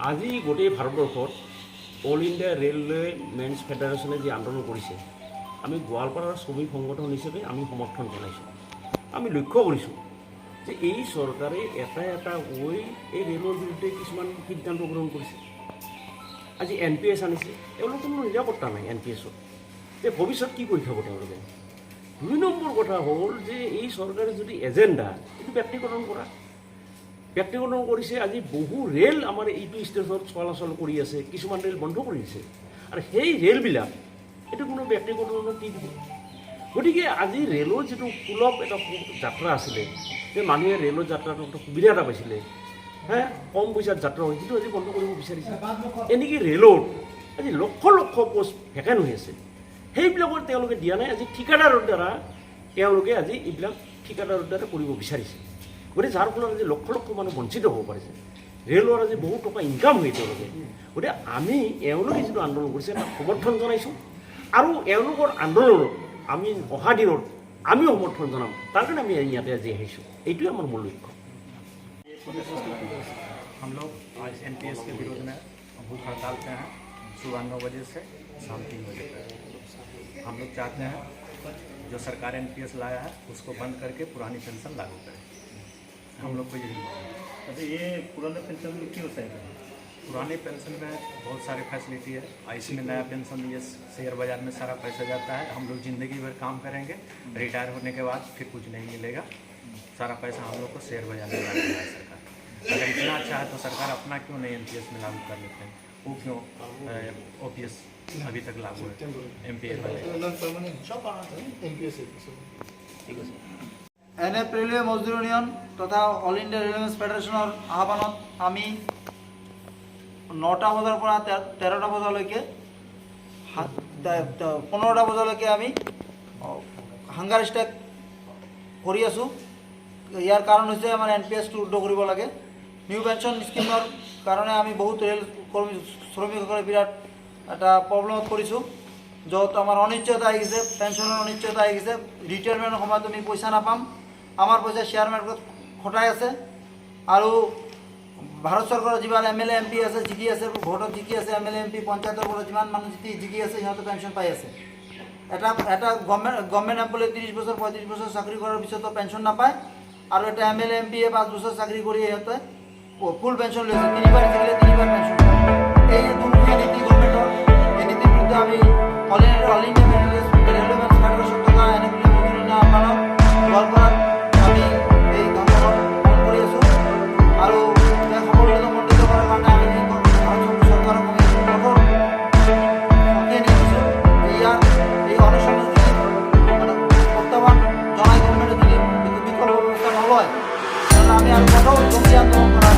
আজি গোটেই ভাৰতবৰ্ষত অল ইণ্ডিয়া ৰেলৱে মেনছ ফেডাৰেশ্যনে যি আন্দোলন কৰিছে, আমি গোৱালপাৰাৰ শ্ৰমিক সংগঠন হিচাপে আমি সমৰ্থন জনাইছোঁ। আমি লক্ষ্য কৰিছোঁ যে এই চৰকাৰে এটা এটা হৈ এই ৰেলৰ বিৰুদ্ধে কিছুমান সিদ্ধান্ত গ্ৰহণ কৰিছে। আজি NPS আনিছে, এওঁলোকৰ কোনো নিৰাপত্তা নাই NPSত, যে ভৱিষ্যত কি কৰি থাকোঁ তেওঁলোকে। 2 নম্বৰ কথা হ'ল যে এই চৰকাৰে যদি এজেণ্ডা এইটো ব্যক্তিগতকৰণ কৰা, ব্যক্তিগতকৰণ কৰিছে। আজি বহু ৰেল আমাৰ এইটো ষ্টেজত চলাচল কৰি আছে, কিছুমান ৰেল বন্ধ কৰি দিছে, আৰু সেই ৰেলবিলাক এইটো কোনো ব্যক্তিগতকৰণত দি দিব। গতিকে আজি ৰেলৰ যিটো সুলভ এটা যাত্ৰা আছিলে, যে মানুহে ৰেলৰ যাত্ৰাটো একটা সুবিধা এটা পাইছিলে, কম পইচাত যাত্ৰা হয়, সেইটো আজি বন্ধ কৰিব বিচাৰিছে। এনেকৈ ৰেলত আজি লক্ষ লক্ষ পোষ্ট ভেকেণ্ট হৈ আছে, সেইবিলাকত তেওঁলোকে দিয়া নাই। আজি ঠিকাদাৰৰ দ্বাৰা তেওঁলোকে আজি এইবিলাক ঠিকাদাৰৰ দ্বাৰা কৰিব বিচাৰিছে। গতিকে যাৰ ফলত আজি লক্ষ লক্ষ মানুহ বঞ্চিত হ'ব পাৰিছে। ৰেলৰ আজি বহুত টকা ইনকাম হয় তেওঁলোকে। গতিকে আমি এওঁলোকে যিটো আন্দোলন কৰিছে তাক সমৰ্থন জনাইছোঁ, আৰু এওঁলোকৰ আন্দোলনত আমি অহা দিনত আমিও সমৰ্থন জনাম। তাৰ কাৰণে আমি ইয়াতে আজি আহিছোঁ, এইটোৱে আমাৰ মূল লক্ষ্য। हम लोग आज NPS के विरोध में भूख हड़ताल पे हैं, सुबह 9 बजे से शाम 3 बजे तक। हम लोग चाहते हैं जो सरकार NPS लाया है उसको बंद करके पुरानी पेंशन लागू करे। हम लोग को यही अच्छा, ये पुराने पेंशन में क्यों सही है? पुरानी पेंशन में बहुत सारे फैसिलिटी है, इसमें नया पेंशन ये शेयर बाजार में सारा पैसा जाता है। हम लोग ज़िंदगी भर काम करेंगे, रिटायर होने के बाद फिर कुछ नहीं मिलेगा, सारा पैसा हम लोग को शेयर बाजार में लगा है सरकार। अगर इतना अच्छा है तो सरकार अपना क्यों नहीं NPS में लागू कर लेते हैं? वो क्यों OPS अभी तक लागू है MPS वाले? NF ৰেলৱে মজদুৰ ইউনিয়ন তথা অল ইণ্ডিয়া ৰেলৱে ফেডাৰেশ্যনৰ আহ্বানত আমি 9টা বজাৰ পৰা 13টা বজালৈকে 15টা বজালৈকে আমি হাংগাৰ ষ্ট্ৰাইক কৰি আছোঁ। ইয়াৰ কাৰণ হৈছে আমাৰ NPSটো উদ্ধ কৰিব লাগে। নিউ পেঞ্চন স্কিমৰ কাৰণে আমি বহুত ৰেল কৰ্মী শ্ৰমিকসকলে বিৰাট এটা প্ৰব্লেমত পৰিছোঁ, য'ত আমাৰ অনিশ্চয়তা আহি গৈছে, পেঞ্চনৰ অনিশ্চয়তা আহি গৈছে। ৰিটায়াৰমেণ্টৰ সময়ত আমি পইচা নাপাম, আমাৰ পইচা শ্বেয়াৰ মাৰ্কেটত খটাই আছে। আৰু ভাৰত চৰকাৰৰ যিমান MLA MP আছে, জিকি আছে, ভোটত জিকি আছে, MLA MP পঞ্চায়তৰ পৰা যিমান মানুহ জিকি আছে সিহঁতে পেঞ্চন পাই আছে। এটা গভৰ্ণমেণ্ট এমপ্লয়ী 30 বছৰ 35 বছৰ চাকৰি কৰাৰ পিছতো পেঞ্চন নাপায়, আৰু এটা MLA MP 5 বছৰ চাকৰি কৰি সিহঁতে ফুল পেঞ্চন লৈছে, 3বাৰ থাকিলে 3বাৰ পেঞ্চন। এই দুমুখীয়া নীতি গভৰ্ণমেণ্টৰ, এই নীতিৰ বিৰুদ্ধে আমি অল ইণ্ডিয়া ৰেলৱে ফেডাৰেশ্যন তথা NF মজদুৰ ইউনিয়নৰ আহ্বানত গোৱালপাৰাত আমি এই ধৰ্মঘট পালন কৰি আছোঁ। আৰু এই সফলতামণ্ডিত কৰাৰ কাৰণে আমি ভাৰত চৰকাৰক আমি কঠোৰ শক্তি নিদিছোঁ। এই অনুষ্ঠানত যদি মানে প্ৰত্যাহ্বান জনাই গভৰ্ণমেণ্টে যদি বিকল্প ব্যৱস্থা নলয়, তেতিয়াহ'লে আমি আৰু কঠোৰ জঙ্গী আন্দোলন কৰাৰ